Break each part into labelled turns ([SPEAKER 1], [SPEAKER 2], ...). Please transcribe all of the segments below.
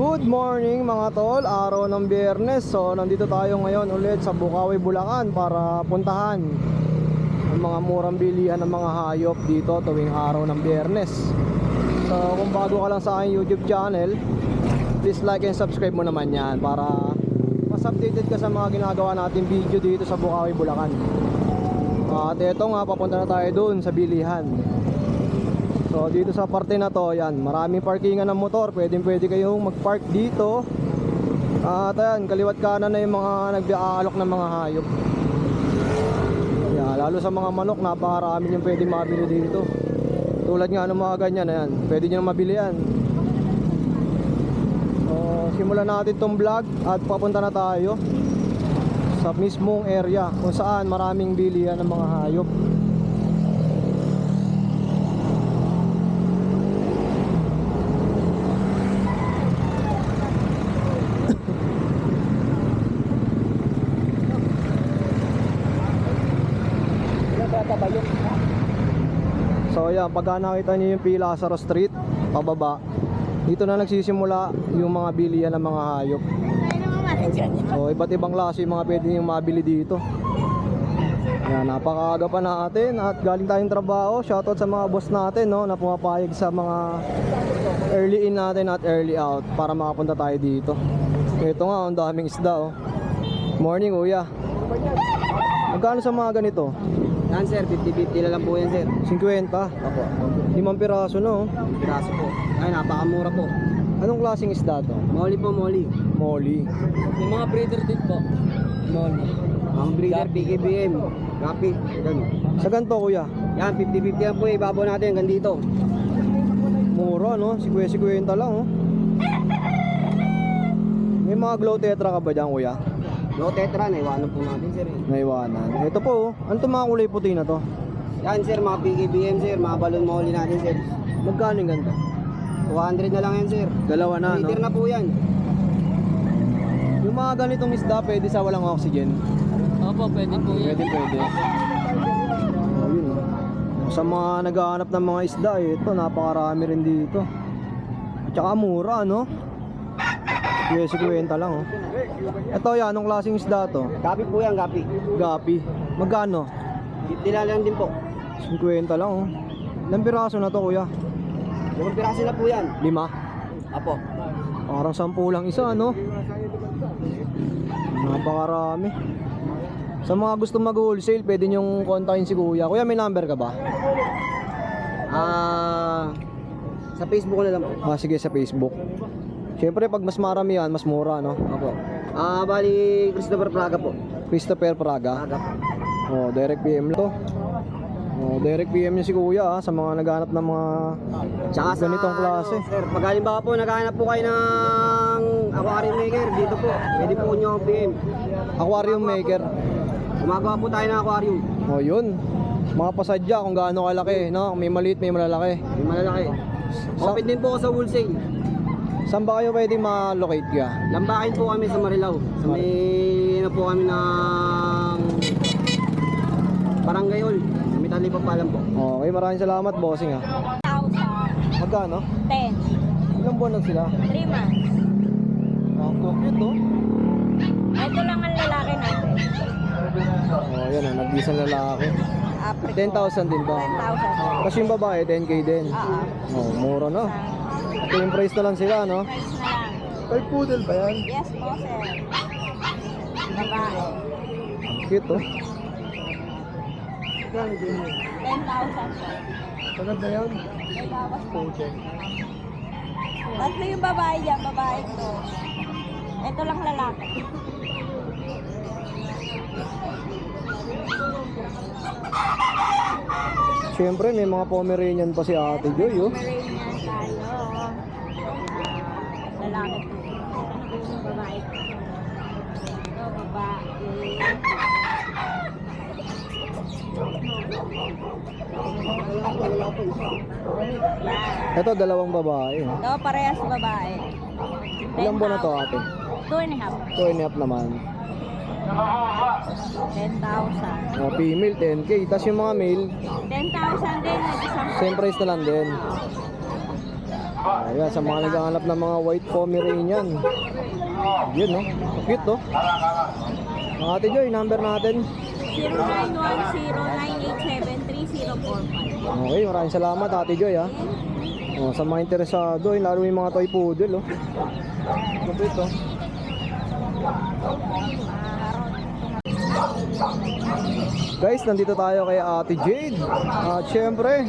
[SPEAKER 1] Good morning mga tol, araw ng Biyernes. So nandito tayo ngayon ulit sa Bukawi, Bulacan para puntahan ang mga murang bilihan ng mga hayop dito tuwing araw ng Biyernes. So kung bago ka lang sa aking YouTube channel, please like and subscribe mo naman yan para mas updated ka sa mga ginagawa natin video dito sa Bukawi, Bulacan. At eto nga, papunta na tayo doon sa bilihan. So dito sa parte na to, yan, maraming parkingan ng motor. Pwede kayong mag-park dito. At ayan, kaliwat kanan na yung mga nag-aalok ng mga hayop. Yan, lalo sa mga manok, napakarami yung pwede mabili dito. Tulad nga ng mga ganyan, ayan, pwede nyo mabili yan. So simulan natin tong vlog at papunta na tayo sa mismong area kung saan maraming bilihan ng mga hayop. So ayan, pagka nakita nyo yung pila sa Street pababa, dito na nagsisimula yung mga bilihan ng mga hayop. So iba't ibang klase yung mga pwede nyo mabili dito. Ayan, napakaaga pa natin at galing tayong trabaho. Shoutout sa mga boss natin, no, na pumapayag sa mga early in natin at early out para makapunta tayo dito. Ito nga, ang daming isda, oh. Morning kuya. Magkano sa mga ganito?
[SPEAKER 2] Yan sir, 50-50 na lang po yan sir.
[SPEAKER 1] 50?
[SPEAKER 2] Opo.
[SPEAKER 1] 5 piraso, no?
[SPEAKER 2] Piraso po. Ay, napakamura po.
[SPEAKER 1] Anong klaseng isda to?
[SPEAKER 2] Molly po, molly.
[SPEAKER 1] Molly.
[SPEAKER 2] Yung mga breeder din po. Molly. Mga breeder, PKBM. Gapi. Ganun.
[SPEAKER 1] Sa ganito kuya?
[SPEAKER 2] Yan, 50-50 yan po. Ibabaw natin hanggang dito.
[SPEAKER 1] Mura, no? 50-50 lang, oh. May mga glow tetra ka ba dyan kuya?
[SPEAKER 2] No tetra, naiwanan po natin sir.
[SPEAKER 1] Naiwanan. Ito po, oh. Ano itong mga kulay puti na to?
[SPEAKER 2] Yan sir, mga PKBM sir. Mga balon molly natin sir.
[SPEAKER 1] Magkano yung ganito?
[SPEAKER 2] 200 na lang yan sir.
[SPEAKER 1] Dalawa na, no?
[SPEAKER 2] Liter na po yan.
[SPEAKER 1] Yung mga ganitong isda, pwede sa walang oxygen?
[SPEAKER 2] Opo, pwede po yan.
[SPEAKER 1] Pwede. Oh, yun, oh. Sa mga naghahanap ng mga isda, ito, napakarami rin dito. At saka mura, no? 50 lang, oh. Ito, yan, anong klaseng isda to?
[SPEAKER 2] Gapi po yan, gapi.
[SPEAKER 1] Gapi. Magkano?
[SPEAKER 2] 50 na lang din po.
[SPEAKER 1] 50 lang, oh. Ilang piraso na to, kuya?
[SPEAKER 2] 5 piraso na po yan.
[SPEAKER 1] 5?
[SPEAKER 2] Apo.
[SPEAKER 1] Parang 10 lang isa, no? Napakarami. Sa mga gusto mag-wholesale, pwede nyong kontakin si kuya. Kuya, may number ka ba?
[SPEAKER 2] Sa Facebook na lang po.
[SPEAKER 1] Sige, sa Facebook. Siyempre, pag mas marami yan, mas mura, no?
[SPEAKER 2] Apo. Bali, Christopher Praga po.
[SPEAKER 1] Christopher Praga.
[SPEAKER 2] Praga po.
[SPEAKER 1] Oh, direct PM to. Oh, direct PM niya si kuya, sa mga naghanap ng mga
[SPEAKER 2] Tsaka sa
[SPEAKER 1] ganitong klase.
[SPEAKER 2] sir, pag halimbawa po naghahanap po kayo ng aquarium maker dito po, pwede po nyo ang PM.
[SPEAKER 1] Aquarium maker.
[SPEAKER 2] Gumagawa po tayo ng aquarium.
[SPEAKER 1] Oh, yun. Mga pasadya kung gaano kalaki, no? May maliit, may malalaki.
[SPEAKER 2] Yung malalaki. Open din po ako sa wholesale.
[SPEAKER 1] Saan ba kayo pwede ma-locate ka?
[SPEAKER 2] Lambakin po kami sa Marilao. Sa may na po kami ng Barangay Hall. Sa may Talipapa po.
[SPEAKER 1] Okay, maraming salamat, bossing, ha.
[SPEAKER 3] 1,000.
[SPEAKER 1] Magkano?
[SPEAKER 3] 10.
[SPEAKER 1] Ilang buwan lang sila?
[SPEAKER 3] 3 months.
[SPEAKER 1] Ang cute, oh.
[SPEAKER 3] Ito lang ang lalaki natin.
[SPEAKER 1] Oh, yan, ah, nag-isang lalaki.
[SPEAKER 3] Apricot.
[SPEAKER 1] 10,000 din ba?
[SPEAKER 3] 10,000.
[SPEAKER 1] Kasi yung babae, 10k din.
[SPEAKER 3] Oo.
[SPEAKER 1] Oh, mura na. Ito yung price na lang sila, no?
[SPEAKER 3] Price na lang.
[SPEAKER 1] Toy poodle ba yan?
[SPEAKER 3] Yes po, sir. Babae.
[SPEAKER 1] Cute, oh.
[SPEAKER 3] 10,000 po.
[SPEAKER 1] Sagad na yan.
[SPEAKER 3] May bawas po. Tatlo yung babae dyan, babae to. Ito lang lalaki.
[SPEAKER 1] Siyempre, may mga Pomeranian pa si Ate Joy, oh.
[SPEAKER 3] Pomeranian tayo. Lalaki po. Ito yung babae ko. Ito, babae.
[SPEAKER 1] Ito, dalawang babae, oh.
[SPEAKER 3] Ito, parehas babae.
[SPEAKER 1] Ilang buwan na to, ate?
[SPEAKER 3] 2.5.
[SPEAKER 1] 2.5 naman.
[SPEAKER 3] 10,000.
[SPEAKER 1] Oh, female, 10k. Tapos yung mga male,
[SPEAKER 3] 10,000 din. Nag-isang
[SPEAKER 1] same price na lang din. Ayan, sa mga naghahanap ng mga white Pomeranian. Yun, no? Cute, no? Mga Ate Joy, number natin.
[SPEAKER 3] 0910-987-3045.
[SPEAKER 1] Okay, maraming salamat Ate Joy, ha. Oh, sa mga interesado, lalo yung mga toy poodle, oh. Cute, oh. Guys, nandito tayo kay Ate Jade. At syempre,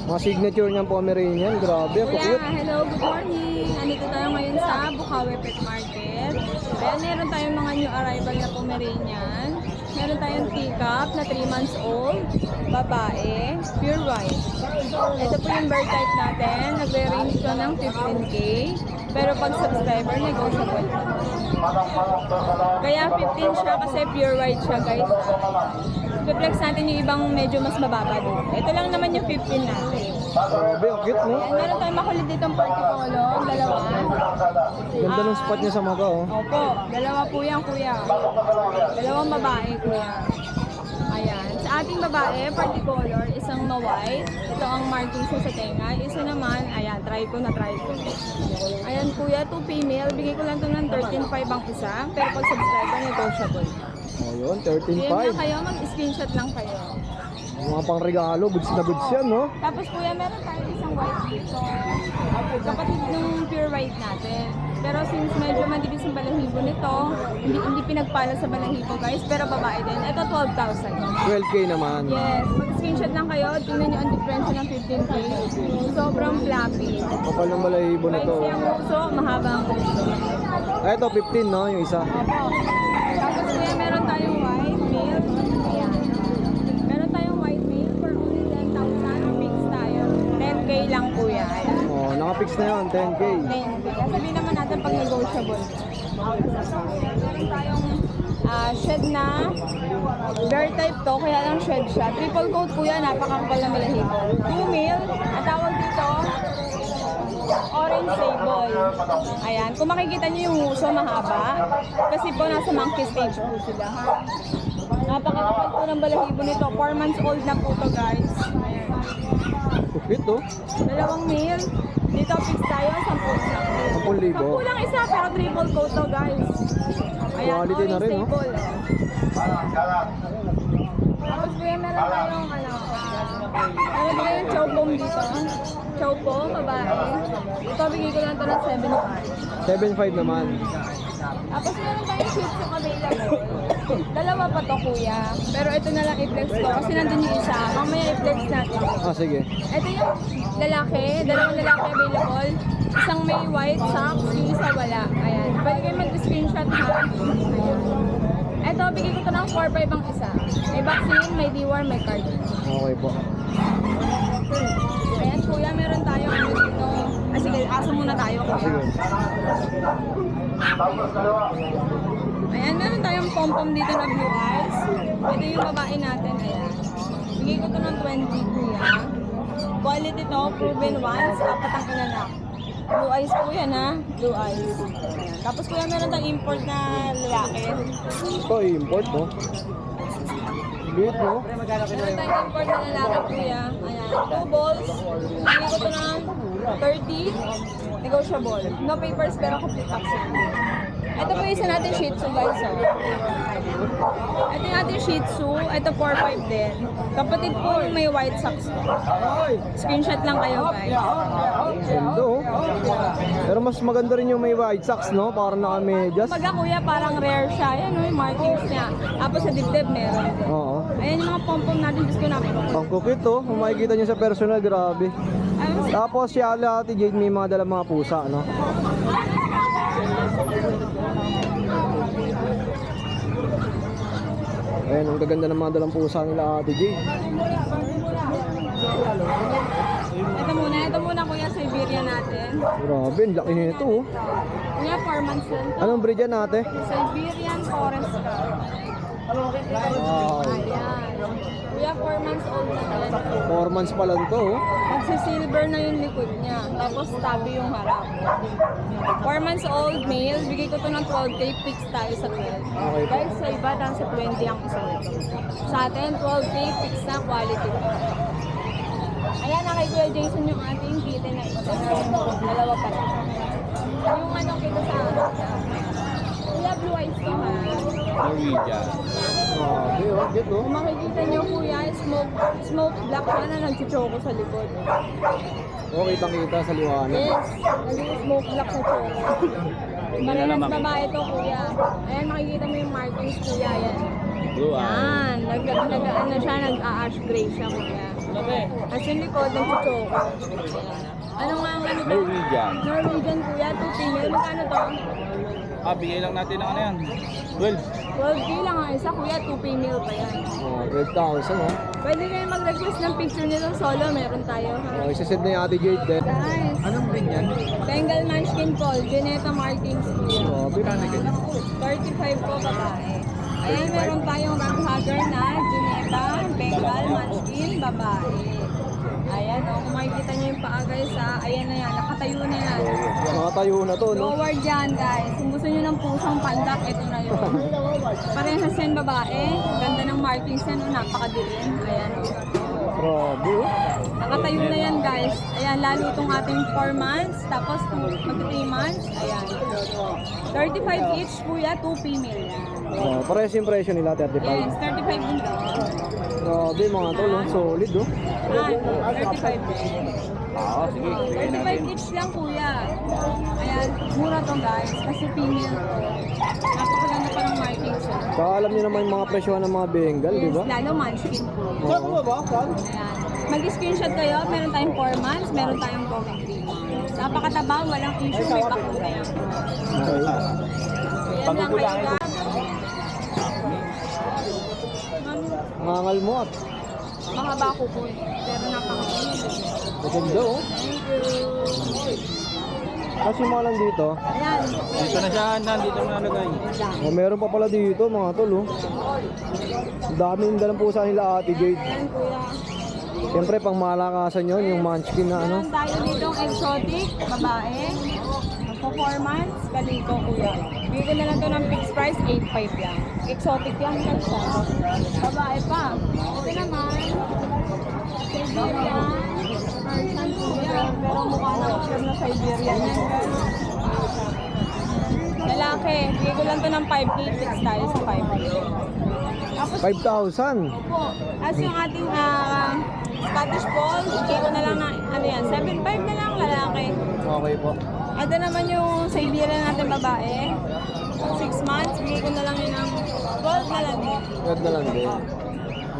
[SPEAKER 1] mga signature niyang Pomeranian. Grabe, ang
[SPEAKER 3] Kuya,
[SPEAKER 1] cute.
[SPEAKER 3] hello, good morning. Andito tayo ngayon sa Bukawi Pet Market. Ayan, meron tayong mga new arrival na Pomeranian. Meron tayong teacup na 3 months old, babae, pure white. Ito po yung bird type natin. Nagre-range siya ng 15K. Pero pag subscriber, negotiable. Kaya 15 siya kasi pure white siya, guys. I-flex natin yung ibang medyo mas mababa dito. Ito lang naman yung 15 natin.
[SPEAKER 1] Grabe, ang cute, no?
[SPEAKER 3] Ayan, meron tayong makulit dito ang particolor, dalawa.
[SPEAKER 1] Ganda ng spot niya sa mata, oh.
[SPEAKER 3] Opo, dalawa po yan, kuya. Dalawang babae, kuya. Ayan. Sa ating babae, particolor, isang ma-white. Ito ang markings sa tenga. Isa naman, ayan, try ko. Ayan, kuya, 2 female. Bigay ko lang ito ng 13.5 ang isa. Pero pag subscriber, negotiable.
[SPEAKER 1] Oh, yun,
[SPEAKER 3] PM
[SPEAKER 1] 13.5.
[SPEAKER 3] lang kayo, mag-screenshot lang kayo.
[SPEAKER 1] Mga pang regalo, goods na goods yan, no?
[SPEAKER 3] Tapos kuya, meron tayong isang white dito. Kapatid ng pure white natin. Pero since medyo madibis ang balahibo nito, hindi pinagpala sa balahibo guys, pero babae din. Ito 12,000.
[SPEAKER 1] 12K naman.
[SPEAKER 3] Yes, mag-screenshot lang kayo. Tingnan nyo ang difference ng 15K. Sobrang fluffy.
[SPEAKER 1] Kapal ng balahibo na to.
[SPEAKER 3] Fancy ang uso, mahaba ang uso.
[SPEAKER 1] Ay, ito, 15, no? Yung isa.
[SPEAKER 3] Opo. Tapos kuya, meron tayong white male. Ayan. Meron tayong white male for only 10,000. Fix tayo. 10K lang kuya. Ayan.
[SPEAKER 1] Oh, naka-fix na yun, 10K.
[SPEAKER 3] 10K. Sabihin naman natin pag negotiable. Meron tayong shed na bear type to, kaya lang shed siya. Triple coat kuya, napakakapal na balahibo. 2 male, ang tawag dito, orange sable. Ayan, kung makikita niyo yung uso mahaba, kasi po nasa monkey stage po sila. Napakakapal po ng balahibo nito. 4 months old na po to guys. Ayan.
[SPEAKER 1] Cute, oh.
[SPEAKER 3] Dalawang male. Dito fix tayo, 10 isa.
[SPEAKER 1] 10,000.
[SPEAKER 3] 10 lang isa, pero triple coat to guys. Ayan,
[SPEAKER 1] Quality na rin, no?
[SPEAKER 3] stable. Tapos kuya, meron tayong meron tayong chow pom dito. Chow pom, babae. Ito, bigay ko lang ito ng 7.5.
[SPEAKER 1] 7.5 naman.
[SPEAKER 3] Tapos meron tayong shih tzu available. Dalawa pa to kuya. Pero ito na lang i-flex ko kasi nandun yung isa. Mamaya i-flex natin.
[SPEAKER 1] Ah, sige.
[SPEAKER 3] Ito yung lalaki, dalawang lalaki available. Isang may white socks, yung isa wala. Ayan. Pwede kayo mag-screenshot ha. Ayan. Ito, bigay ko ito ng 4.5 ang isa. May vaccine, may deworm, may card.
[SPEAKER 1] Okay po.
[SPEAKER 3] Ayan kuya, meron tayo ano dito. Ah, sige, asa muna tayo kuya. Ayan, meron tayong pom-pom dito na blue eyes. Ito yung babae natin, ayan. Bigay ko ito ng 20 kuya. Quality to, proven once, 4 ang inanak. Blue eyes po yan ha, blue eyes. Ayan. Tapos kuya, meron tayong import na lalaki.
[SPEAKER 1] Ito, import, no? Cute, no?
[SPEAKER 3] Meron tayong import na lalaki kuya. Ayan, 2 balls. Bigay ko ito ng 30, negotiable. No papers pero complete vaccine. Ito po yung isa natin Shih Tzu guys. Oh. Ito yung ating Shih Tzu. Ito 4.5 din. Kapatid po yung may white socks. Screenshot lang kayo guys.
[SPEAKER 1] Ganda, oh. Pero mas maganda rin yung may white socks, no? Parang naka-medyas.
[SPEAKER 3] Pagka kuya parang rare siya. Ayan yung markings niya. Tapos sa dibdib meron din.
[SPEAKER 1] Oo.
[SPEAKER 3] Ayan yung mga pom-pom natin. Diyos ko napakapom.
[SPEAKER 1] Ang cute, oh. Kung makikita nyo sa personal, grabe. Tapos si Ate Jade may mga dalang mga pusa, no? Ayan, ang gaganda ng mga dalang pusa nila Ate Jade.
[SPEAKER 3] Ito muna kuya Siberian natin.
[SPEAKER 1] Grabe, ang laki nito, oh.
[SPEAKER 3] Kuya 4 months din to.
[SPEAKER 1] Anong breed yan, ate?
[SPEAKER 3] Siberian Forest Cat.
[SPEAKER 1] Wow.
[SPEAKER 3] Ayan. Kuya 4 months old na din.
[SPEAKER 1] 4 months pa lang to, oh.
[SPEAKER 3] Magsi-silver na yung likod niya. Tapos tabi yung harap. 4 months old male. Bigay ko to ng 12K. Fix tayo sa 12.
[SPEAKER 1] Okay.
[SPEAKER 3] Guys, sa iba, dahil sa 20 ang isa nito. Sa atin, 12K. Fix na quality. Ayan na kay Kuya Jason yung ating kitten na isa. Dalawa pa lang. Yung ano kita sa Kuya Blue Eyes to ha.
[SPEAKER 4] Norwegian.
[SPEAKER 1] Grabe oh, cute oh.
[SPEAKER 3] Kung makikita nyo kuya, smoke black siya na nagchichoko sa likod.
[SPEAKER 1] Oh, kitang-kita sa liwanag.
[SPEAKER 3] Yes, nag-smoke black sa choco. Parehas babae to kuya. Ayan, makikita mo yung markings kuya, yan.
[SPEAKER 4] Blue eye.
[SPEAKER 3] Yan, ano siya, nag-ash gray siya kuya. At yung likod, nagchichoko. Ano nga ang ano to?
[SPEAKER 4] Norwegian.
[SPEAKER 3] Norwegian kuya, 2 female. Magkano to?
[SPEAKER 4] Bigay lang natin ng ano yan. 12.
[SPEAKER 3] 12K lang ang isa kuya, 2 female pa yan.
[SPEAKER 1] Oh, 12,000 oh.
[SPEAKER 3] Pwede kayo mag-request ng picture nito solo, meron tayo ha.
[SPEAKER 1] Oh, isasend na yung Ate Jade din.
[SPEAKER 3] Guys,
[SPEAKER 4] Anong breed yan?
[SPEAKER 3] Bengal Munchkin Call, Geneta Markings kuya.
[SPEAKER 1] Grabe.
[SPEAKER 3] 35 po babae. Ayan, meron tayong raghagger na Geneta, Bengal Munchkin, babae. Ayan, kung makikita niyo yung paa guys ayan na yan, nakatayo na yan.
[SPEAKER 1] Nakatayo na to, no?
[SPEAKER 3] Forward yan guys. Kung gusto niyo ng pusang pandak, ito na yun. Parehas yan babae. Ganda ng markings yan, napakadiin. Ayan o.
[SPEAKER 1] Grabe oh.
[SPEAKER 3] Nakatayo na yan guys. Ayan, lalo itong ating 4 months. Tapos mag-3 months. Ayan. 35 each kuya, 2 female yan.
[SPEAKER 1] Oh, parehas yung presyo nila, 35.
[SPEAKER 3] Yes, 35 din to.
[SPEAKER 1] Grabe mga tol, oh. Solid oh.
[SPEAKER 3] 35 din.
[SPEAKER 4] Sige. Bigay natin.
[SPEAKER 3] 35 each lang kuya. Ayan, mura to guys. Kasi female to. Napakaganda pa ng markings siya.
[SPEAKER 1] Saka alam niyo naman yung mga presyo ng mga Bengal, di
[SPEAKER 3] Yes,
[SPEAKER 1] ba?
[SPEAKER 3] lalo munchkin po.
[SPEAKER 1] Oo.
[SPEAKER 2] ba? Saan?
[SPEAKER 3] Ayan. Mag-screenshot kayo, meron tayong 4 months, meron tayong going 3 months. Napakataba, walang issue, may bakuna yan.
[SPEAKER 1] Okay.
[SPEAKER 3] Ayan lang kayo guys.
[SPEAKER 1] Mangal mo at
[SPEAKER 3] Mahaba ko po eh, pero napakaganda.
[SPEAKER 1] maganda oh.
[SPEAKER 3] Thank you.
[SPEAKER 1] Kasi mga lang dito.
[SPEAKER 3] Ayan.
[SPEAKER 4] Dito na siya, nandito na nalagay.
[SPEAKER 1] Oh, meron pa pala dito mga tol oh. Ang daming dalang pusa nila Ate Jade.
[SPEAKER 3] Ayan kuya.
[SPEAKER 1] Siyempre pang malakasan yun, yung munchkin na ano.
[SPEAKER 3] Meron tayo ditong exotic, babae. For 4 months, kaliko kuya. Bigyan ko na lang to ng fixed price, 8.5 yan. Exotic yan, ganda. Babae pa. Ito naman, Siberian, Persian kuya. Pero mukha na pure na Siberian yan. Lalaki, bigyan ko lang to ng 5K, fix tayo sa 5K. Tapos
[SPEAKER 1] 5,000.
[SPEAKER 3] po, as yung ating Scottish Fold, bigyan ko na lang na, ano yan, 7.5 na lang lalaki.
[SPEAKER 1] Okay po.
[SPEAKER 3] Ito naman yung Siberian natin babae. 6 months, bigay ko na lang yun ng 12 na lang.
[SPEAKER 1] Red na lang din.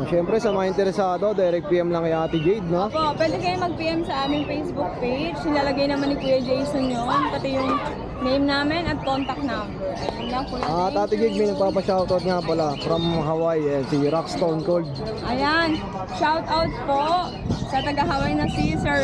[SPEAKER 1] Siyempre sa mga interesado, direct PM lang kay Ate Jade, no?
[SPEAKER 3] Opo, pwede kayo mag-PM sa aming Facebook page. Nilalagay naman ni Kuya Jason yun. Pati yung name namin at contact number. Ayun lang, Kuya
[SPEAKER 1] At Ate Jade, may nagpapa-shoutout nga pala from Hawaii, si Rockstone Cold.
[SPEAKER 3] Ayan, shout out po sa taga-Hawaii na si Sir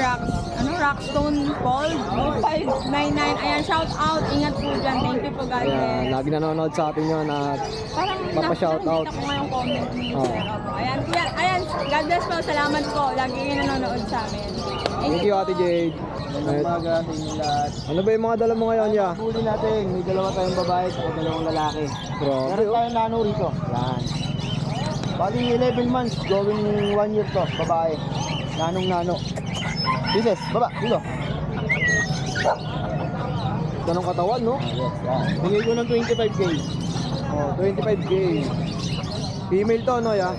[SPEAKER 3] Rockstone Paul 599. Ayan, shout out. Ingat po dyan. Thank you po, God
[SPEAKER 1] Ayan,
[SPEAKER 3] bless.
[SPEAKER 1] lagi nanonood sa atin yun at
[SPEAKER 3] Parang
[SPEAKER 1] Papa-shout out.
[SPEAKER 3] nakita ko nga yung comment ni
[SPEAKER 1] Oh.
[SPEAKER 3] Sir. Opo. Ayan, kuya, ayan, God bless po. Salamat po. Lagi kayo nanonood sa amin.
[SPEAKER 1] thank you Ate Jade.
[SPEAKER 2] Magandang umaga sa inyo lahat.
[SPEAKER 1] Ano ba yung mga dala mo ngayon, ya?
[SPEAKER 2] Huli natin, may dalawa tayong babae at dalawang lalaki.
[SPEAKER 1] Grabe,
[SPEAKER 2] Meron
[SPEAKER 1] oh.
[SPEAKER 2] tayong nano rito. Yan. Bali 11 months, going 1 year to, babae. Nanong-nano. Princess, baba, dito.
[SPEAKER 1] Ganong katawan, no?
[SPEAKER 2] Yes, yan. Bigay ko ng 25k.
[SPEAKER 1] Oh, 25K. Female to, no, ya?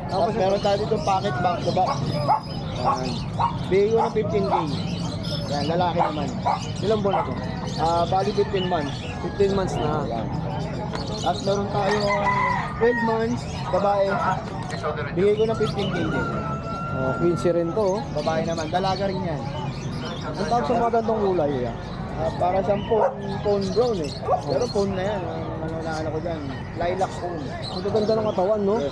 [SPEAKER 2] Tapos meron tayo dito packet back to back. Yan. Bigay ko ng 15k. Yan, lalaki naman.
[SPEAKER 1] Ilang buwan na to?
[SPEAKER 2] Bali 15 months.
[SPEAKER 1] 15 months na.
[SPEAKER 2] Yan. Tapos meron tayo 12 months, babae. Bigay ko ng 15k din.
[SPEAKER 1] Oh, 15 rin to, oh.
[SPEAKER 2] Babae naman, dalaga rin yan.
[SPEAKER 1] Ang tawag sa mga gantong kulay, ya?
[SPEAKER 2] Para siyang phone brown eh. Pero phone na yan. Ano ko dyan. Lilac phone.
[SPEAKER 1] Ang ganda ng katawan, no?
[SPEAKER 2] Yes,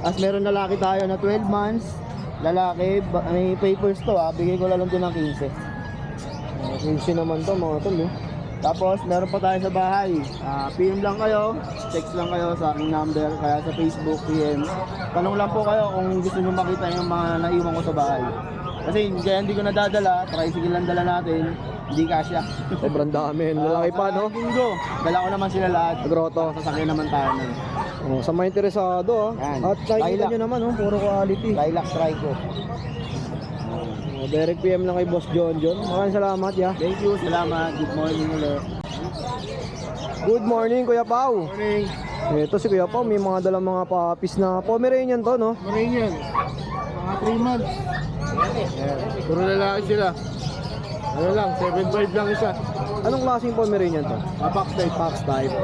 [SPEAKER 2] As meron lalaki tayo na 12 months. Lalaki, may papers to Bigay ko lang din ng 15.
[SPEAKER 1] 15 naman to, mga tol, eh.
[SPEAKER 2] Tapos meron pa tayo sa bahay. PM lang kayo. Text lang kayo sa aking number. Kaya sa Facebook, PM. Tanong lang po kayo kung gusto nyo makita yung mga naiwan ko sa bahay. Kasi kaya hindi ko nadadala. Tricycle lang dala natin. Hindi kasya.
[SPEAKER 1] Sobrang dami. Lalaki pa, no?
[SPEAKER 2] Linggo. Dala ko naman sila lahat.
[SPEAKER 1] Grotto.
[SPEAKER 2] Sasakyan naman tayo nun.
[SPEAKER 1] Oh, sa mga interesado, ah.
[SPEAKER 2] Yan.
[SPEAKER 1] At nakikita
[SPEAKER 2] Lilac.
[SPEAKER 1] nyo naman, oh, puro quality.
[SPEAKER 2] Lilac Trico.
[SPEAKER 1] direct PM lang kay Boss John John. Maraming salamat, ya.
[SPEAKER 2] Thank you, salamat. Good morning ulit.
[SPEAKER 1] Good morning, Kuya Pao.
[SPEAKER 2] Morning.
[SPEAKER 1] Ito si Kuya Pao, may mga dalang mga papis na Pomeranian to, no?
[SPEAKER 2] Marinian. Mga 3 months. Ayan. Puro lalaki sila. Ano lang, 7.5 lang isa.
[SPEAKER 1] Anong klaseng Pomeranian to?
[SPEAKER 2] Box type.
[SPEAKER 1] Fox type.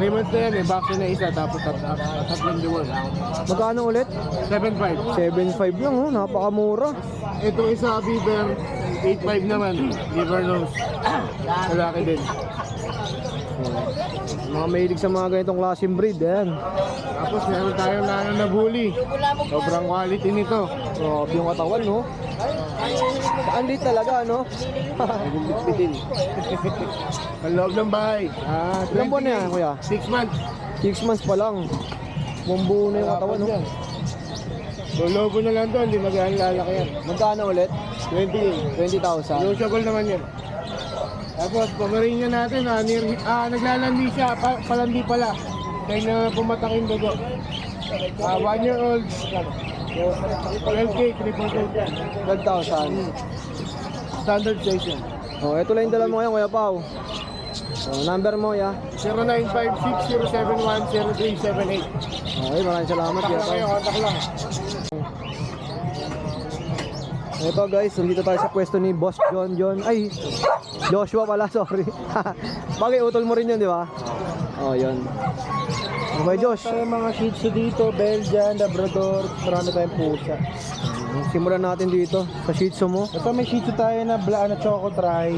[SPEAKER 2] 3 months na yan eh. Vaccine na isa. Tapos tatlong diwan.
[SPEAKER 1] Magkano ulit?
[SPEAKER 2] 7.5.
[SPEAKER 1] 7.5 lang, oh. Napakamura.
[SPEAKER 2] Itong isa, beaver. 8.5 naman. Beaver nose. Lalaki din.
[SPEAKER 1] Mga mahilig sa mga ganitong klaseng breed, ayan.
[SPEAKER 2] Tapos meron tayong na bully. Sobrang quality nito.
[SPEAKER 1] Grabe yung katawan, no? Ang lit talaga, no?
[SPEAKER 2] Bitin. Ang loob ng bahay.
[SPEAKER 1] Ilang buwan na yan, Kuya?
[SPEAKER 2] 6 months.
[SPEAKER 1] 6 months pa lang. Bumbuo na yung katawan, no?
[SPEAKER 2] So lobo na lang doon, hindi mag-aalala yan.
[SPEAKER 1] Magkano ulit?
[SPEAKER 2] 20.
[SPEAKER 1] 20,000.
[SPEAKER 2] Negotiable naman yan. Tapos Pomeranian natin, naglalandi siya, palandi pala. Kaya na pumatak yung dugo. 1 year old. 12K, triple coat yan.
[SPEAKER 1] 12,000.
[SPEAKER 2] Standard size yan.
[SPEAKER 1] Oh, ito lang yung dala mo ngayon, Kuya Pao. Oh, number mo, ya.
[SPEAKER 2] 0956-071-0378.
[SPEAKER 1] Okay, maraming salamat, Kuya Pao.
[SPEAKER 2] Contact lang.
[SPEAKER 1] Ito guys, nandito tayo sa pwesto ni Boss John John. Ay, Joshua pala, sorry. Bagay, utol mo rin yun, di ba? Oh, yun. Okay, Josh.
[SPEAKER 2] Tayo mga Shih Tzu dito, Belgian, Labrador, marami tayong pusa.
[SPEAKER 1] Simulan natin dito sa Shih Tzu mo.
[SPEAKER 2] Ito may Shih Tzu tayo na Choco Try,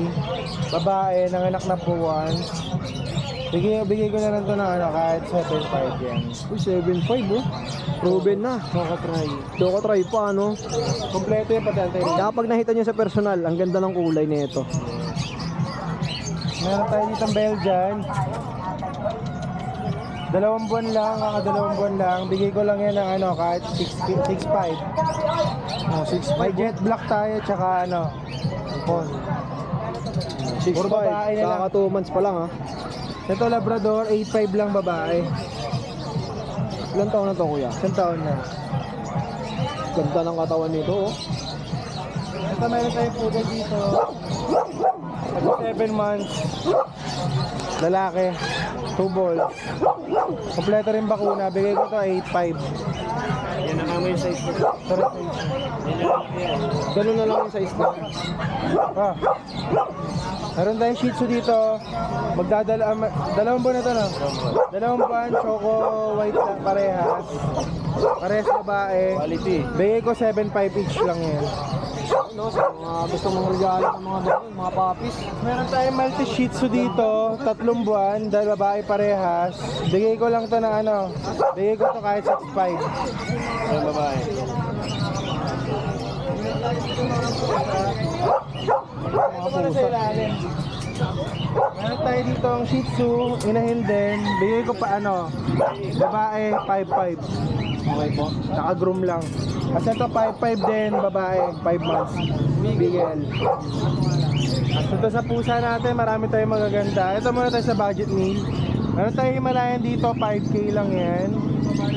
[SPEAKER 2] babae, nanganak na puwan. Bigay ko na lang ito na kahit 7.5 yan.
[SPEAKER 1] Uy, 7.5 oh. Proven na.
[SPEAKER 2] Choco Try.
[SPEAKER 1] Doko try pa, ano?
[SPEAKER 2] Kompleto yung pati antay.
[SPEAKER 1] Kapag nakita nyo sa personal, ang ganda ng kulay nito.
[SPEAKER 2] Meron tayo dito Belgian. 2 buwan lang, 2 buwan lang. Bigay ko lang yan ng kahit 6.5.
[SPEAKER 1] Oh, 6.5.
[SPEAKER 2] May jet black tayo, tsaka phone.
[SPEAKER 1] 6.5.
[SPEAKER 2] Puro babae na lang.
[SPEAKER 1] Saka 2 months pa lang, ha?
[SPEAKER 2] Ito Labrador, 8.5 lang babae.
[SPEAKER 1] Ilan taon na to, Kuya?
[SPEAKER 2] 10 taon na.
[SPEAKER 1] Ganda ng katawan nito, oh.
[SPEAKER 2] Ito meron tayong poodle dito. 7 months. Lalaki. 2 balls. Kompleto rin bakuna. Bigay ko to 8.5. Yan ang aming size ko.
[SPEAKER 1] Ganun na lang yung size na.
[SPEAKER 2] Meron tayong Shih Tzu dito. Magdadala, 2 buwan na to, no? 2 buwan, choco white lang parehas. Parehas babae.
[SPEAKER 4] Quality.
[SPEAKER 2] Bigay ko 7.5 each lang yan.
[SPEAKER 1] No, sa mga gusto mong regalo ng mga ganun, mga papis.
[SPEAKER 2] Meron tayong Maltese Shih Tzu dito, 3 buwan, dahil babae parehas. Bigay ko lang to ng bigay ko to kahit 6.5.
[SPEAKER 4] Ay, babae.
[SPEAKER 2] Mga pusa. Meron tayo dito ang Shih Tzu, inahin din. Bigay ko pa babae 5.5.
[SPEAKER 1] Okay po.
[SPEAKER 2] Naka-groom lang. Kasi ito 5.5 din, babae, 5 months. Bigel. At ito sa pusa natin, marami tayong magaganda. Ito muna tayo sa budget meal. Meron tayong Himalayan dito, 5K lang yan.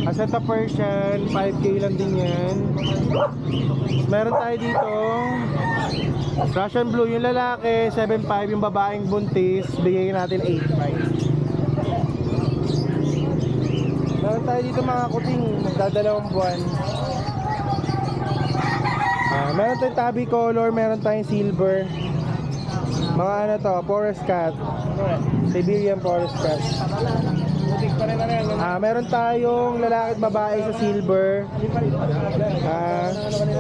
[SPEAKER 2] At ito Persian, 5K lang din yan. Meron tayo dito Russian Blue, yung lalaki 7.5, yung babaeng buntis bigay natin 8.5. Meron tayo dito mga kuting, nagdadalawang buwan. Meron tayong tabby color, meron tayong silver. Mga forest cat. Siberian forest cat. Meron tayong lalaki at babae sa silver.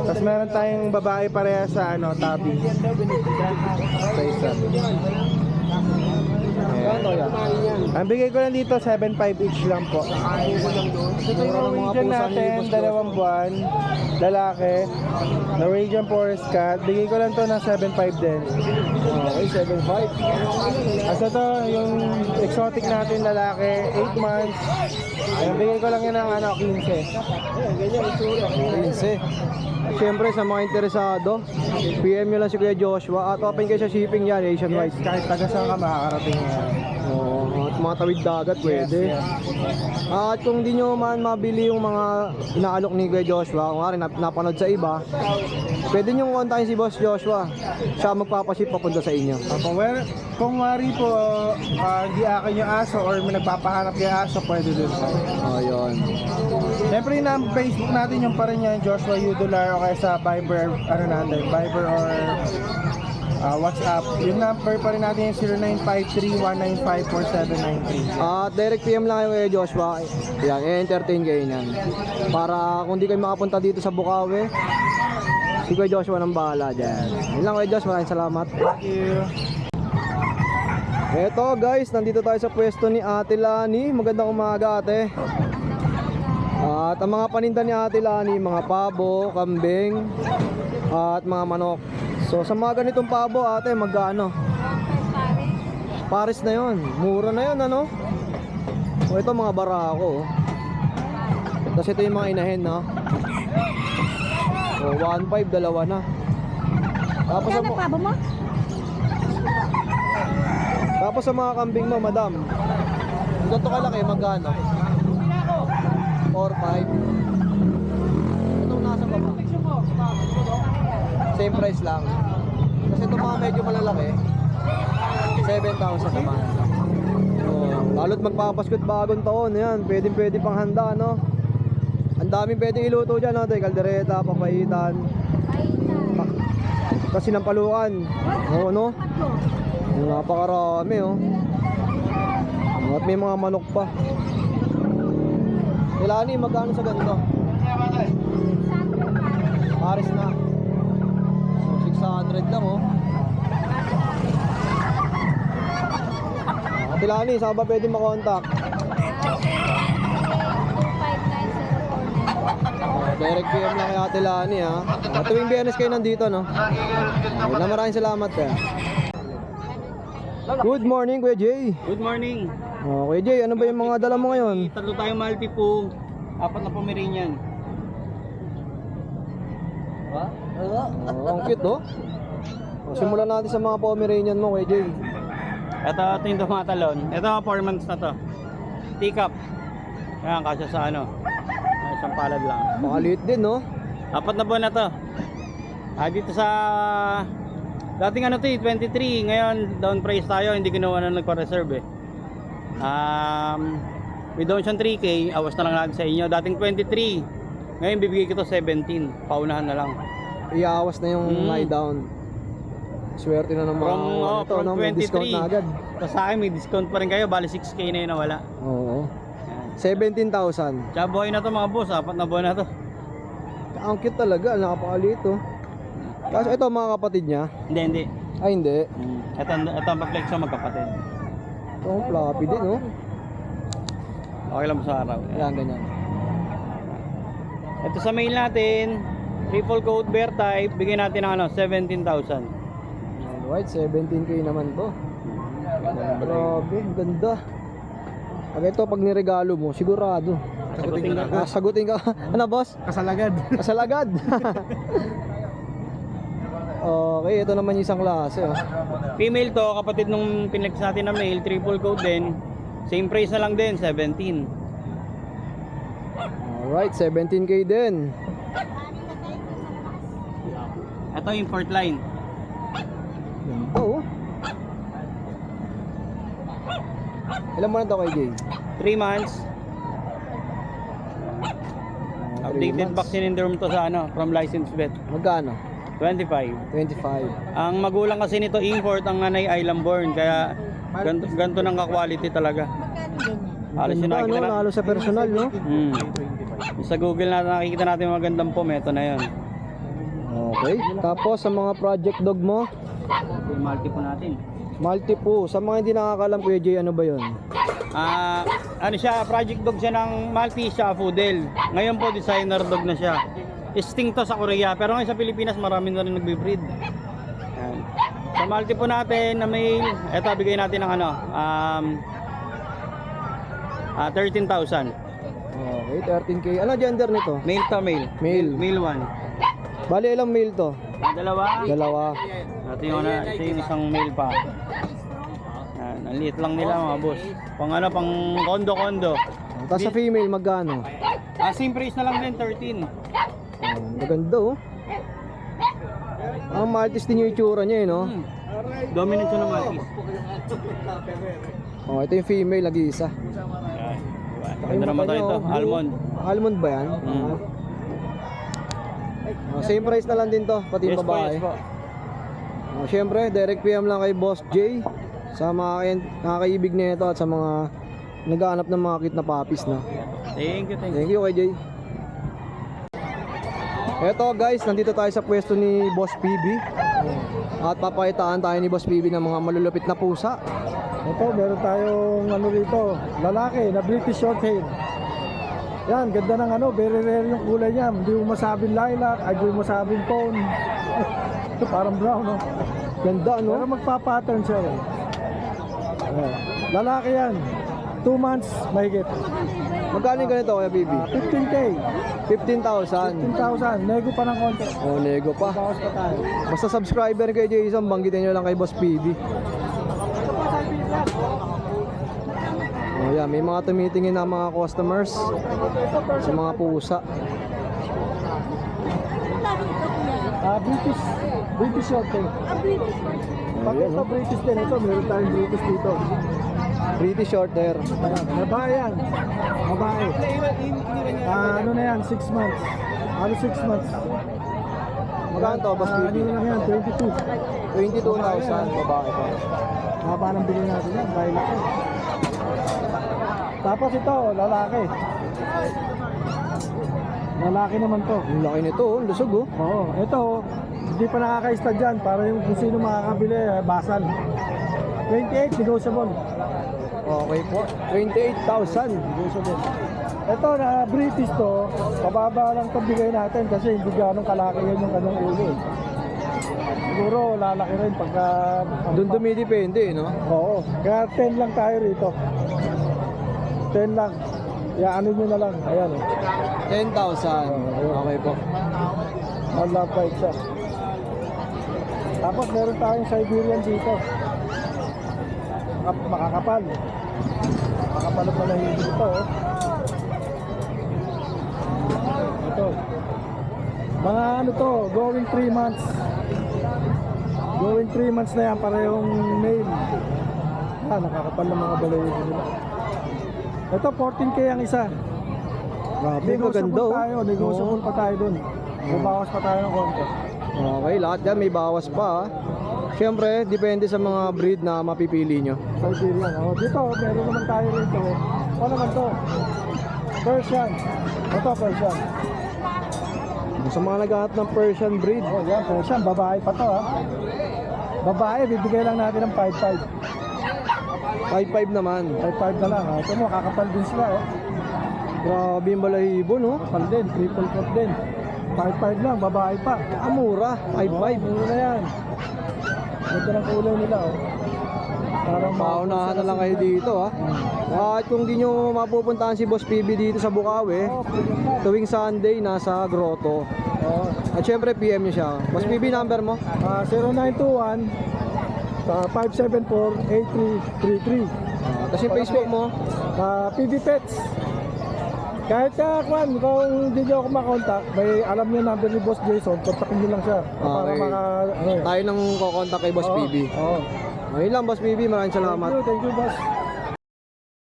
[SPEAKER 2] Tapos meron tayong babae pareha sa tabby. Sa isa. Ang bigay ko lang dito 7.5 each lang po. Ito yung Norwegian natin, 2 buwan, lalaki, Norwegian forest cat. Bigay ko lang to ng 7.5 din.
[SPEAKER 1] Okay, 7.5.
[SPEAKER 2] Asa to yung exotic natin lalaki, 8 months. Bigay ko lang yan ng 15.
[SPEAKER 1] 15. Siyempre sa mga interesado, PM nyo lang si Kuya Joshua at open kayo sa shipping yan, nationwide.
[SPEAKER 2] Kahit taga saan ka makakarating yan.
[SPEAKER 1] Oo. mga tawid dagat pwede. At kung di nyo man mabili yung mga inaalok ni Kuya Joshua, kung nga rin napanood sa iba, pwede nyo kontakin si Boss Joshua. Siya magpapaship papunta sa inyo.
[SPEAKER 2] Kung wari po, di akin yung aso or may nagpapahanap yung aso, pwede din po.
[SPEAKER 1] Ayun.
[SPEAKER 2] Siyempre na Facebook natin yung pa rin yan, Joshua Udular, o kaya sa Viber, Viber or WhatsApp. Yung number pa rin natin yung 0953-195-4793.
[SPEAKER 1] At direct PM lang kayo kay Joshua. Yan, entertain kayo niyan. Para kung di kayo makapunta dito sa Bukawi, si Kuya Joshua nang bahala dyan. Yun lang Kuya Joshua, maraming salamat.
[SPEAKER 2] Thank you.
[SPEAKER 1] Eto guys, nandito tayo sa pwesto ni Ate Lani. Magandang umaga ate. At ang mga paninda ni Ate Lani, mga pabo, kambing, at mga manok. So sa mga ganitong pabo ate, magkano? Paris na yon, mura na yon ano? O ito mga barako. Tapos ito yung mga inahin no? O 1.5, dalawa na. Tapos sa
[SPEAKER 3] pabo mo?
[SPEAKER 1] Tapos sa mga kambing mo, madam. Ganito kalaki, magkano? 4-5. Itong nasa baba. Same price lang. Kasi itong mga medyo malalaki, 7,000 naman. So, lalo't magpapaskot bagong taon, yan. Pwede pang handa, no? Ang daming pwedeng iluto dyan, no? Kaldereta, papaitan. Kasi ng palukan. Oo, no? Napakarami, oh. At may mga manok pa. Ilani, magkano sa ganito? Paris na. 600 lang, oh. At Ilani, saan ba pwede makontak? Direct PM lang kay Ate Lani, ha. Tuwing Biyernes kayo nandito, no? Ayun na, maraming salamat, eh. Good morning, Kuya Jay.
[SPEAKER 4] Good morning.
[SPEAKER 1] Oh, Kuya Jay, ano ba yung mga dala mo ngayon?
[SPEAKER 4] Tatlo tayong Maltipoo, 4 na Pomeranian.
[SPEAKER 1] Oh, ang cute, oh. Simulan natin sa mga Pomeranian mo, Kuya Jay.
[SPEAKER 4] Ito yung tumatalon. Ito 4 months na to. Teacup. Ayan, kasya sa ano. Isang palad lang.
[SPEAKER 1] Makaliit din, no?
[SPEAKER 4] 4 na buwan na to. Dito sa dating ano to 23, ngayon down price tayo, hindi ginawa na nagpa-reserve eh. With down siyang 3K, awas na lang natin sa inyo. Dating 23, ngayon bibigay ko to 17, paunahan na lang.
[SPEAKER 1] Iawas na yung lie down. Swerte na ng mga
[SPEAKER 4] From
[SPEAKER 1] no? May discount na agad.
[SPEAKER 4] Tapos sa akin may discount pa rin kayo, bali 6K na yun nawala.
[SPEAKER 1] Oo.
[SPEAKER 4] Yan.
[SPEAKER 1] 17,000.
[SPEAKER 4] Tsaka buhay na to mga boss, 4 na buwan na to.
[SPEAKER 1] Ang cute talaga, napakaliit, oh. Kasi ito mga kapatid niya.
[SPEAKER 4] Hindi.
[SPEAKER 1] Ay, hindi.
[SPEAKER 4] Ito ang pa-flex magkapatid.
[SPEAKER 1] Ito ang floppy din, oh.
[SPEAKER 4] Okay lang sa araw.
[SPEAKER 1] Ayan, ganyan.
[SPEAKER 4] Ito sa mail natin, triple coat bear type, bigyan natin ng ano, 17,000.
[SPEAKER 1] Alright, 17K naman to. Grabe, ang ganda. Pag ito, pag niregalo mo, sigurado.
[SPEAKER 4] Sagutin ka.
[SPEAKER 1] Sagutin ka. Ano, boss?
[SPEAKER 2] Kasalagad.
[SPEAKER 1] Kasalagad. Okay, ito naman yung isang klase, oh.
[SPEAKER 4] Female to, kapatid nung pinlex natin na mail, triple coat din. Same price na lang din, 17.
[SPEAKER 1] Alright, 17K din.
[SPEAKER 4] Ito import line.
[SPEAKER 1] Ganda, oh. Ilan mo na ito kay Jay?
[SPEAKER 4] 3 months. Updated vaccine derm to sa ano, from licensed vet.
[SPEAKER 1] Magkano?
[SPEAKER 4] 25.
[SPEAKER 1] 25.
[SPEAKER 4] Ang magulang kasi nito import, ang nanay island born, kaya ganto ng ka-quality talaga. Halos yung
[SPEAKER 1] Ganda,
[SPEAKER 4] nakikita
[SPEAKER 1] no?
[SPEAKER 4] na.
[SPEAKER 1] Nalo sa personal, no?
[SPEAKER 4] Sa Google na nakikita natin magandang pom, ito na yun.
[SPEAKER 1] Okay. Tapos sa mga project dog mo,
[SPEAKER 4] Yung multi po natin.
[SPEAKER 1] Maltipoo. Sa mga hindi nakakalam, Kuya Jay, ano ba yun?
[SPEAKER 4] Ano siya, project dog siya ng Maltese siya, Poodle. Ngayon po designer dog na siya. Extinct to sa Korea, pero ngayon sa Pilipinas marami na rin nagbe-breed. Yan. Sa Malti po natin na male, eto bigay natin ng ano, 13,000.
[SPEAKER 1] Okay, 13K. Ano gender nito?
[SPEAKER 4] Male to male.
[SPEAKER 1] Male.
[SPEAKER 4] Male 1.
[SPEAKER 1] Bali, ilang male to?
[SPEAKER 4] Dalawa.
[SPEAKER 1] Dalawa.
[SPEAKER 4] Ito yung isang male pa. Yan, ang liit lang nila mga boss. Pang ano, pang kondo-kondo.
[SPEAKER 1] Tapos sa female, magkano?
[SPEAKER 4] Same price na lang din, 13.
[SPEAKER 1] Maganda oh. Ang Maltese din yung itsura niya eh, no?
[SPEAKER 4] Dominant siya ng Maltese.
[SPEAKER 1] Oh, ito yung female, nag-iisa.
[SPEAKER 4] Yan. Ganda naman tayo ito, almond.
[SPEAKER 1] Almond ba yan? Oh, same price na lang din to, pati yung
[SPEAKER 4] Yes po,
[SPEAKER 1] babae.
[SPEAKER 4] yes po.
[SPEAKER 1] Oh, syempre, direct PM lang kay Boss J sa mga kakaibig nito at sa mga naghahanap ng mga cute na puppies na.
[SPEAKER 4] Thank you, thank you.
[SPEAKER 1] Thank you kay Jay. Eto guys, nandito tayo sa pwesto ni Boss PB. At papakitaan tayo ni Boss PB ng mga malulupit na pusa.
[SPEAKER 5] Ito, meron tayong ano rito, lalaki na British Shorthair. Yan, ganda ng ano, very rare yung kulay niya. Hindi mo masabing lilac, ay hindi mo masabing phone. Ito parang brown, no?
[SPEAKER 1] Ganda,
[SPEAKER 5] Pero
[SPEAKER 1] no?
[SPEAKER 5] magpa-pattern siya. Ayan. Lalaki yan, 2 months mahigit.
[SPEAKER 1] Magkano yung ganito kaya PB?
[SPEAKER 5] 15K,
[SPEAKER 1] 15,000.
[SPEAKER 5] 15,000, nego pa ng konti.
[SPEAKER 1] Oh, nego pa.
[SPEAKER 5] Bawas pa tayo.
[SPEAKER 1] Basta subscriber kay Jason, banggitin nyo lang kay Boss PB. Oh, yan, may mga tumitingin na mga customers sa mga pusa.
[SPEAKER 5] British Shorthair. Pag
[SPEAKER 1] Ayan,
[SPEAKER 5] ito
[SPEAKER 1] no?
[SPEAKER 5] British din, ito meron tayong British dito.
[SPEAKER 1] British Shorthair.
[SPEAKER 5] Ayan, babae yan. Babae. Ano na yan, 6 months. Ano 6 months?
[SPEAKER 1] Magkano to, Boss
[SPEAKER 5] Ano
[SPEAKER 1] PB?
[SPEAKER 5] lang yan, 22.
[SPEAKER 1] 22,000, babae pa.
[SPEAKER 5] Haba ng bigay natin yan, violet yan. Tapos ito, lalaki. Lalaki naman to.
[SPEAKER 1] Ang laki nito, oh, lusog oh.
[SPEAKER 5] Oo, ito, hindi pa nakaka-stud dyan para yung kung sino makakabili, basal. 28, negotiable.
[SPEAKER 1] Okay po, 28,000.
[SPEAKER 5] Negotiable. Ito na British to, pababa lang ito bigay natin kasi hindi ganong kalaki yan yung kanyang ulo. eh. Siguro lalaki rin pagka...
[SPEAKER 1] Doon dumidepende, no?
[SPEAKER 5] Oo, kaya 10 lang tayo rito. 10 lang. Iaano nyo na lang, ayan eh.
[SPEAKER 1] 10,000. Okay po.
[SPEAKER 5] Love bite siya. Tapos meron tayong Siberian dito. Makakapal. Makakapal pa na hindi ito. Oh. Ito. Mga ano to, going 3 months. Going 3 months na yan, parehong male. Nakakapal ng mga balayido nila. Ito, 14K ang isa.
[SPEAKER 1] Grabe, maganda
[SPEAKER 5] Negotiable
[SPEAKER 1] oh.
[SPEAKER 5] tayo, negotiable pa tayo dun. Bumawas pa tayo ng konti.
[SPEAKER 1] Okay, lahat yan may bawas pa. Siyempre, depende sa mga breed na mapipili nyo.
[SPEAKER 5] Siberian. Oh, dito, meron naman tayo rito. Ano naman to? Persian. Ito, Persian.
[SPEAKER 1] Sa mga naghahanap ng Persian breed,
[SPEAKER 5] Oh, yan, Persian. Babae pa to, ha? Babae, bibigay lang natin ng 5.5.
[SPEAKER 1] 5,500 naman.
[SPEAKER 5] 5.5 na lang. Ha? Ito mo, kakapal din sila, oh.
[SPEAKER 1] Grabe yung balahibo, no?
[SPEAKER 5] Kapal din, triple coat din. 5.5 lang, babae pa.
[SPEAKER 1] Ah, mura. 5,500.
[SPEAKER 5] Mura na yan. Ganda ng kulay nila, oh. Parang
[SPEAKER 1] Paunahan na lang kayo dito, ha? At kung di nyo mapupuntahan si Boss PB dito sa Bukawi,
[SPEAKER 5] Oh, pwede.
[SPEAKER 1] tuwing Sunday, nasa Grotto.
[SPEAKER 5] Oh.
[SPEAKER 1] At syempre, PM nyo siya. Boss PB, number mo?
[SPEAKER 5] 0921 574-8333.
[SPEAKER 1] Tapos yung Facebook mo?
[SPEAKER 5] PB Pets. Kahit kung hindi nyo ako makontak, may alam niyo number ni Boss Jason, kontakin nyo lang siya. Para
[SPEAKER 1] Okay.
[SPEAKER 5] ano,
[SPEAKER 1] Tayo nang kukontak kay Boss
[SPEAKER 5] Oo,
[SPEAKER 1] PB.
[SPEAKER 5] oo.
[SPEAKER 1] Ayun lang, Boss PB. Maraming salamat.
[SPEAKER 5] Thank you, boss.